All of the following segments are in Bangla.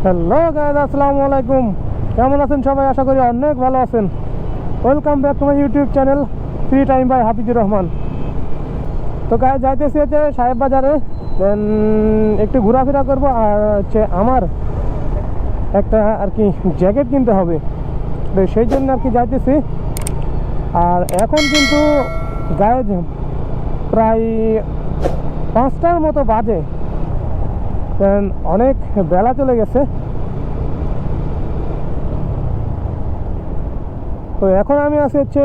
হ্যালো গাইস, আসসালামু আলাইকুম। কেমন আছেন সবাই? আশা করি অনেক ভালো আছেন। Welcome back to my YouTube channel free time by Hafizur Rahman. তো গাইস, যাইতেছি হচ্ছে সাহেব বাজারে, দেন একটু ঘোরাফেরা করবো, আর হচ্ছে আমার একটা আর কি জ্যাকেট কিনতে হবে, তো সেই জন্য আর কি যাইতেছি। আর এখন কিন্তু গাইস প্রায় 5টার মতো বাজে, দেন অনেক বেলা চলে গেছে। তো এখন আমি আছি হচ্ছে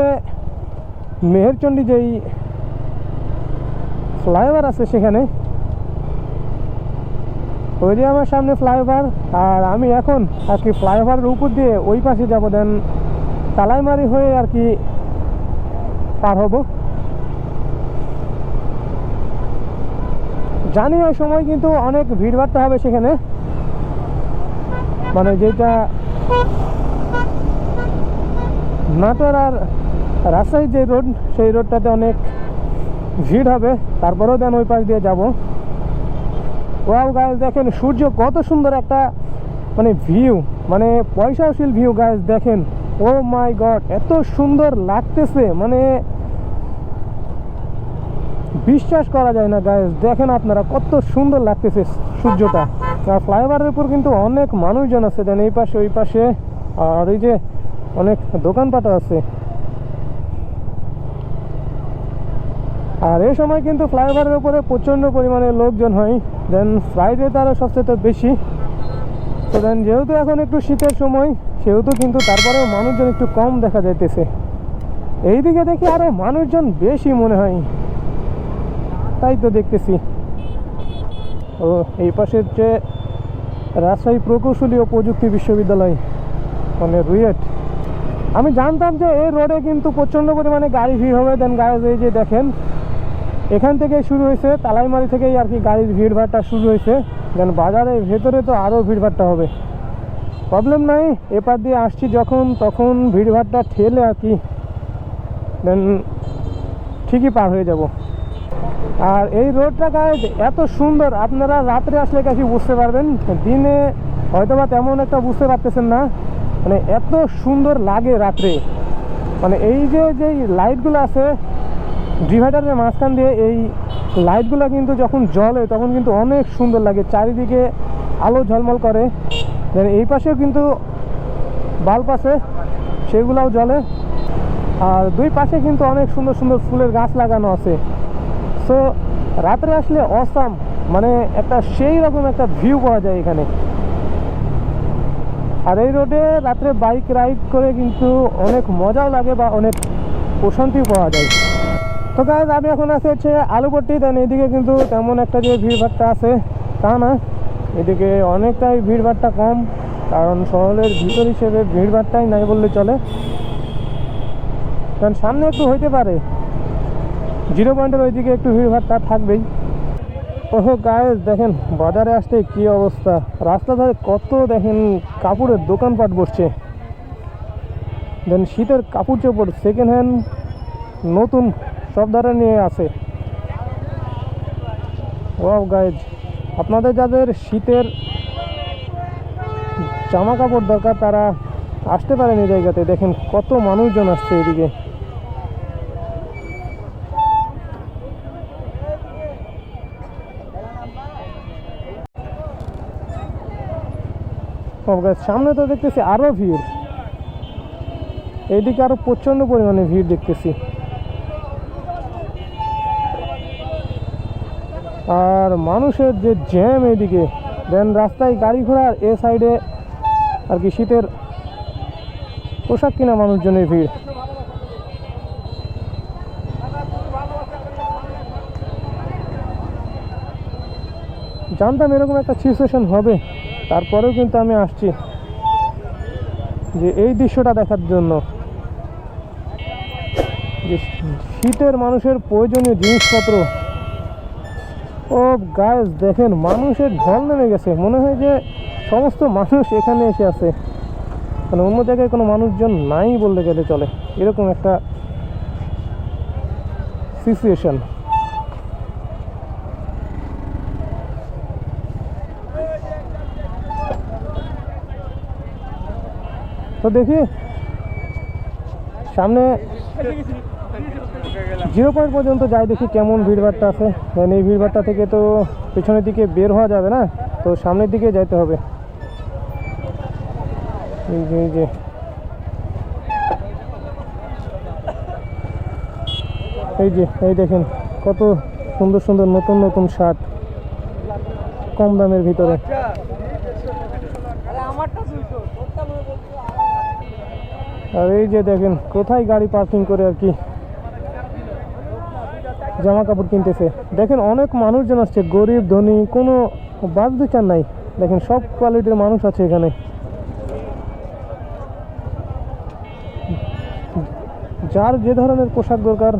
মেহেরচণ্ডী, যেই ফ্লাইওভার আছে সেখানে, ওই যে আমার সামনে ফ্লাইওভার। আর আমি এখন আর কি ফ্লাইওভারের উপর দিয়ে ওই পাশে যাবো, দেন তালাইমারি হয়ে আর কি পার হব। জানি ওই সময় কিন্তু অনেক ভিড়ভাড়টা হবে সেখানে, মানে যেটা নাটোর আর রাজশাহী যে রোড, সেই রোডটাতে অনেক ভিড় হবে। তারপরেও দেন ওই পাশ দিয়ে যাবো। ওয়াও গাইস, দেখেন সূর্য কত সুন্দর একটা মানে ভিউ, মানে পয়সাশীল ভিউ গাইস। দেখেন, ও মাই গড, এত সুন্দর লাগতেছে, মানে বিশ্বাস করা যায় না গাইস। দেখেন আপনারা কত সুন্দর লাগতেছে সূর্যটা। আর ফ্লাইওভারের উপর কিন্তু অনেক মানুষজন আছে, দেন এই পাশে ওই পাশে, আর এই যে অনেক দোকানপাট আছে। আর এই সময় কিন্তু ফ্লাইওভারের উপরে প্রচণ্ড পরিমাণে লোকজন হয়, দেন ফ্রাইডে তারা সবচেয়ে বেশি। তো দেন যেহেতু এখন একটু শীতের সময়, সেহেতু কিন্তু তারপরেও মানুষজন একটু কম দেখা যাইতেছে। এইদিকে দেখি আরও মানুষজন বেশি মনে হয়, তাই তো দেখতেছি। ও এই পাশে হচ্ছে রাজশাহী প্রকৌশলী ও প্রযুক্তি বিশ্ববিদ্যালয়, মানে রুয়েট। আমি জানতাম যে এই রোডে কিন্তু প্রচণ্ড পরিমাণে গাড়ি ভিড় হবে। দেন গাইজ, এই যে দেখেন, এখান থেকেই শুরু হয়েছে, তালাইমারি থেকেই আর কি গাড়ির ভিড়ভাড়টা শুরু হয়েছে। দেন বাজারের ভেতরে তো আরও ভিড়ভাড়টা হবে, প্রবলেম নাই। এপার দিয়ে আসছি যখন, তখন ভিড়ভাড়টা ঠেলে আর কি দেন ঠিকই পার হয়ে যাব। আর এই রোডটা গাইজ এত সুন্দর, আপনারা রাত্রে আসলে কাছে বুঝতে পারবেন, দিনে হয়তো বা তেমন একটা বুঝতে পারতেছেন না। মানে এত সুন্দর লাগে রাত্রে, মানে এই যে যেই লাইটগুলো আছে ডিভাইডারের মাঝখান দিয়ে, এই লাইটগুলো কিন্তু যখন জ্বলে তখন কিন্তু অনেক সুন্দর লাগে, চারিদিকে আলো ঝলমল করে। দেন এই পাশেও কিন্তু বাল্ব আছে, সেগুলোও জ্বলে। আর দুই পাশে কিন্তু অনেক সুন্দর সুন্দর ফুলের গাছ লাগানো আছে। সো রাত্রে আসলে অসাম, মানে একটা সেই রকম একটা ভিউ পাওয়া যায় এখানে। আর এই রোডে রাত্রে বাইক রাইড করে কিন্তু অনেক মজাও লাগে, বা অনেক প্রশান্তিও পাওয়া যায়। তো গাইজ, আমি এখন আছি হচ্ছে আলুপট্টি। দেন এদিকে কিন্তু তেমন একটা যে ভিড়ভাড়টা আছে তা না, এদিকে অনেকটাই ভিড়ভাড়টা কম, কারণ শহরের ভিতর হিসেবে ভিড়ভাড়টাই নাই বললে চলে। কারণ সামনে একটু হইতে পারে, 0 পয়েন্টের ওইদিকে একটু ভিড়ভাড়টা থাকবেই। ওহো গাইজ, দেখেন বাজারে আসতে কি অবস্থা, রাস্তা ধারে কত দেখেন কাপড়ের দোকানপাট বসছে। দেন শীতের কাপড় চোপড় সেকেন্ড হ্যান্ড, নতুন সব ধরনের নিয়ে আছে। ওয়াও গাইজ, আপনাদের যাদের শীতের জামা কাপড় দরকার তারা আসতে পারেন এই জায়গাতে। দেখেন কত মানুষজন আসছে এদিকে। সামনে তো দেখতেছি আরো ভিড়, এইদিকে আরো প্রচন্ড পরিমাণে ভিড় দেখতেছি। আর মানুষের যে জ্যাম এইদিকে, দেন রাস্তায় গাড়ি ঘোড়ার এ সাইডে আর কি শীতের পোশাক কিনা মানুষজনের ভিড়। জানতাম এরকম একটা সিচুয়েশন হবে, তারপরেও কিন্তু আমি আসছি যে এই দৃশ্যটা দেখার জন্য, যে শীতের মানুষের প্রয়োজনীয় জিনিসপত্র। ও গাইস, দেখেন মানুষের ঢল নেমে গেছে, মনে হয় যে সমস্ত মানুষ এখানে এসে আছে, মানে অন্য জায়গায় কোনো মানুষজন নাই বলতে গেলে চলে, এরকম একটা সিচুয়েশন। তো দেখি সামনে 0 পয়েন্ট পর্যন্ত যাই, দেখি কেমন ভিড়ভাড়টা আছে। দেন এই ভিড়ভাড়টা থেকে তো পেছনের দিকে বের হওয়া যাবে না, তো সামনের দিকে যাইতে হবে। এই যে এই দেখেন কত সুন্দর সুন্দর নতুন নতুন শার্ট কম দামের ভিতরে। আর এই যে দেখেন কোথায় গাড়ি পার্কিং করে আর কি জামা কাপড় কিনতেছে। দেখেন অনেক মানুষজন আসছে, গরিব ধনী কোনো বাদ বিচার নাই। দেখেন সব কোয়ালিটির মানুষ আছে এখানে। যার যে ধরনের পোশাক দরকার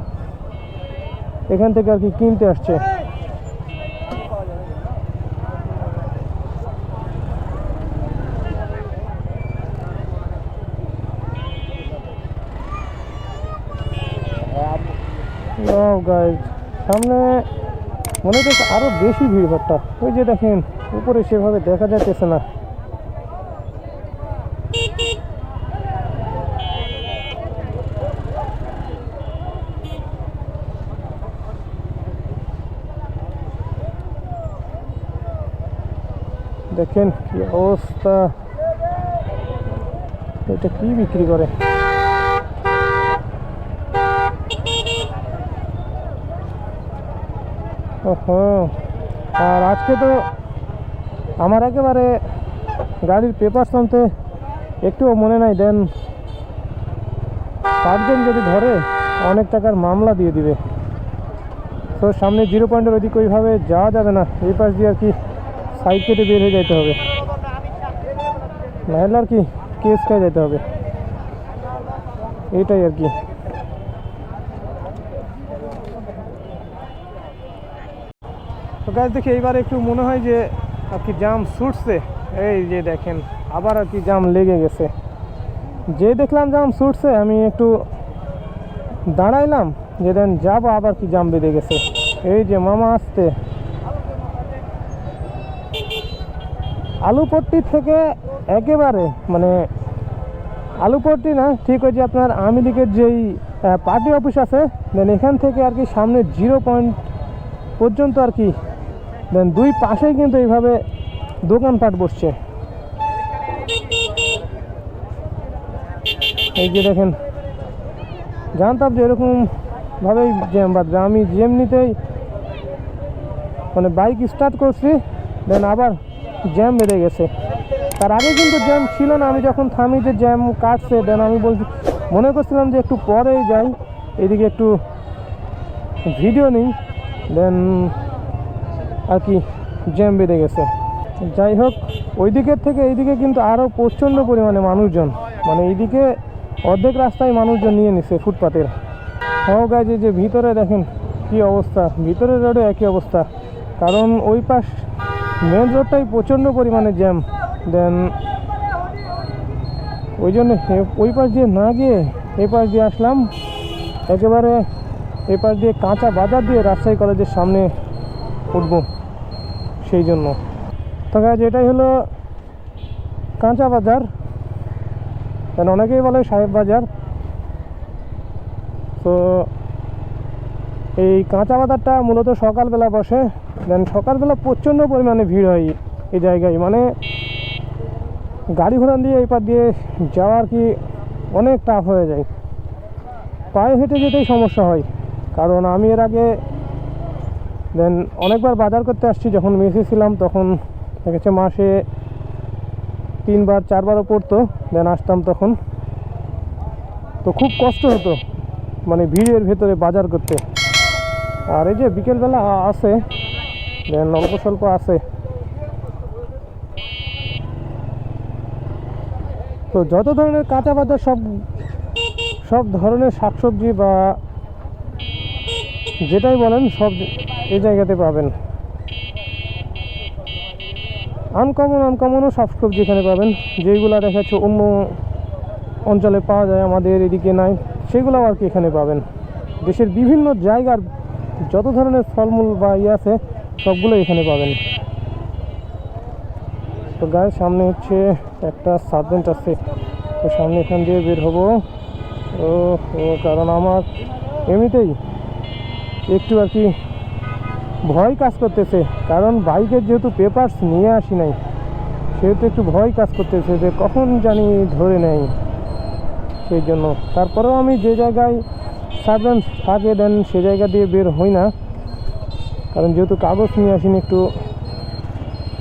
এখান থেকে আর কি কিনতে আসছে। সামনে মনে হচ্ছে আরো বেশি ভিড়ভাড়টা। ওই যে দেখেন উপরে সেভাবে দেখা যাইতেছে না। দেখেন কি অবস্থা, এটা কি বিক্রি করে। আর আজকে তো আমার একেবারে গাড়ির পেপার আনতে একটুও মনে নাই। দেন সার্জেন যদি ধরে অনেক টাকার মামলা দিয়ে দিবে। তো সামনে 0 পয়েন্টের ওইদিকে ওইভাবে যাওয়া যাবে না, এই পাশ দিয়ে আর কি সাইড কেটে বের হয়ে যেতে হবে, নাহলে আর কি কেস খেয়ে যেতে হবে, এইটাই আর কি। তো গাছ দেখি এইবার একটু মনে হয় যে আর কি জাম ছুটছে। এই যে দেখেন আবার আর কি জাম লেগে গেছে। যে দেখলাম জাম ছুটছে আমি একটু দাঁড়াইলাম, যে দেন যাবো, আবার কি জাম বেঁধে গেছে। এই যে মামা আসতে আলুপট্টি থেকে একেবারে মানে আলুপট্টি না, ঠিক হয়েছে আপনার আওয়ামী লীগের যেই পার্টি অফিস আছে, দেন এখান থেকে আর কি সামনে 0 পয়েন্ট পর্যন্ত আর কি দেন দুই পাশেই কিন্তু এইভাবে দোকানপাট বসছে। এই যে দেখেন জানতাম যে এরকমভাবেই জ্যাম বাঁধবে। আমি যেমনিতেই মানে বাইক স্টার্ট করছি, দেন আবার জ্যাম বেঁধে গেছে। তার আগে কিন্তু জ্যাম ছিল না, আমি যখন থামি যে জ্যাম কাটছে, দেন আমি মনে করছিলাম যে একটু পরেই যাই, এদিকে একটু ভিডিও নিই, দেন আর কি জ্যাম বেঁধে গেছে। যাই হোক, ওই দিকের থেকে এইদিকে কিন্তু আরও প্রচণ্ড পরিমাণে মানুষজন, মানে এইদিকে অর্ধেক রাস্তায় মানুষজন নিয়ে নিছে ফুটপাতের। হ্যাঁ গাইজ, যে ভিতরে দেখেন কি অবস্থা, ভিতরের রোডে একই অবস্থা, কারণ ওই পাশ মেন রোডটাই প্রচণ্ড পরিমাণে জ্যাম। দেন ওই জন্য ওই পাশ দিয়ে না গিয়ে এই পাশ দিয়ে আসলাম, একেবারে এই পাশ দিয়ে কাঁচা বাজার দিয়ে রাজশাহী কলেজের সামনে উঠবো, সেই জন্য। তো গাইজ এটাই হলো কাঁচা বাজার, দেন অনেকেই বলে সাহেব বাজার। তো এই কাঁচা বাজারটা মূলত সকালবেলা বসে, দেন সকালবেলা প্রচণ্ড পরিমাণে ভিড় হয় এই জায়গায়, মানে গাড়ি ঘোড়া দিয়ে এই পার দিয়ে যাওয়া আর কি অনেক টাফ হয়ে যায়, পায়ে হেঁটে যেতেই সমস্যা হয়। কারণ আমি এর আগে দেন অনেকবার বাজার করতে আসছি, যখন মেসে ছিলাম তখন দেখেছে মাসে 3-4বারও পড়তো, দেন আসতাম তখন, তো খুব কষ্ট হতো মানে ভিড়ের ভেতরে বাজার করতে। আর এই যে বিকেলবেলা আছে, দেন অল্প স্বল্প আছে, তো যত ধরনের কাঁচা বাজার সব ধরনের শাকসবজি বা যেটাই বলেন সব এই জায়গাতে পাবেন। আনকমনও শাকসবজি এখানে পাবেন, যেগুলো দেখাচ্ছে অন্য অঞ্চলে পাওয়া যায়, আমাদের এদিকে নাই, সেগুলোও আর কি এখানে পাবেন। দেশের বিভিন্ন জায়গার যত ধরনের ফলমূল বা আছে সবগুলো এখানে পাবেন। তো গায়ের সামনে হচ্ছে একটা সার্জেন্ট আছে, তো সামনে এখান দিয়ে বের হবো। ও ও কারণ আমার এমনিতেই একটু আর কি ভয় কাজ করতেছে, কারণ বাইকের যেহেতু পেপারস নিয়ে আসি নাই, সেহেতু একটু ভয় কাজ করতেছে যে কখন জানি ধরে নেয়। সেই জন্য তারপরেও আমি যে জায়গায় সার্ভেন্স থাকে দেন সে জায়গা দিয়ে বের হই না, কারণ যেহেতু কাগজ নিয়ে আসিনি একটু।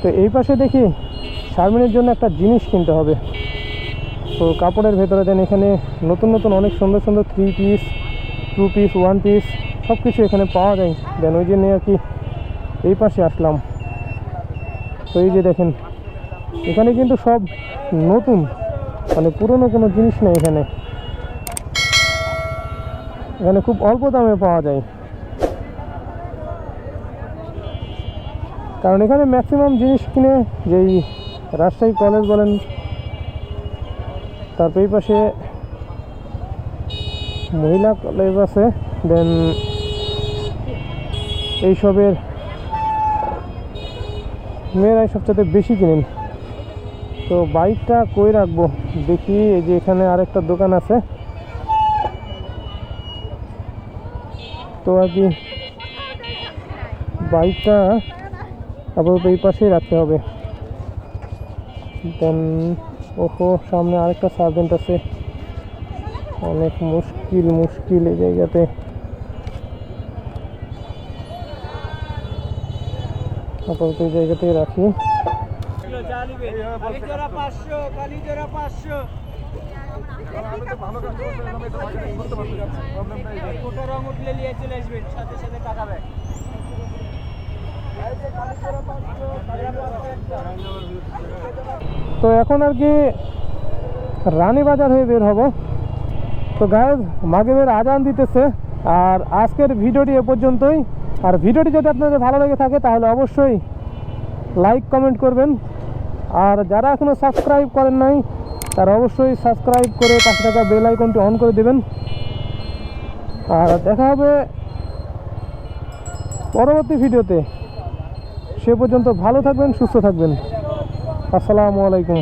তো এই পাশে দেখি শারমিনের জন্য একটা জিনিস কিনতে হবে। তো কাপড়ের ভেতরে দেন এখানে নতুন নতুন অনেক সুন্দর সুন্দর 3 পিস 2 পিস 1 পিস সব কিছু এখানে পাওয়া যায়। দেন ওই জন্য আর কি এই পাশে আসলাম। তো এই যে দেখেন এখানে কিন্তু সব নতুন, মানে পুরনো কোনো জিনিস নেই এখানে। এখানে খুব অল্প দামে পাওয়া যায়, কারণ এখানে ম্যাক্সিমাম জিনিস কিনে যেই রাজশাহী কলেজ বলেন, তারপর এই পাশে মহিলা কলেজ আছে, দেন এইসবের মেয়েরাই সবচেয়ে বেশি কিনেন। তো বাইকটা কই রাখবো দেখি, এই যে এখানে আরেকটা দোকান আছে, তো আর কি বাইকটা আপাতত এই পাশেই রাখতে হবে। দেন ওহো সামনে আরেকটা সার্ভেন্ট আছে, অনেক মুশকিল এই জায়গাতে। আপাতত এই জায়গাতেই রাখি। তো এখন আর কি রানীবাজার হয়ে বের হব। তো গাইজ মাগরিবের আজান দিতেছে, আর আজকের ভিডিওটি এ পর্যন্তই। আর ভিডিওটি যদি আপনাদের ভালো লেগে থাকে তাহলে অবশ্যই লাইক কমেন্ট করবেন, আর যারা এখনও সাবস্ক্রাইব করেন নাই তারা অবশ্যই সাবস্ক্রাইব করে পাশে থাকা বেল আইকনটি অন করে দেবেন। আর দেখা হবে পরবর্তী ভিডিওতে। সে পর্যন্ত ভালো থাকবেন, সুস্থ থাকবেন। আসসালামু আলাইকুম।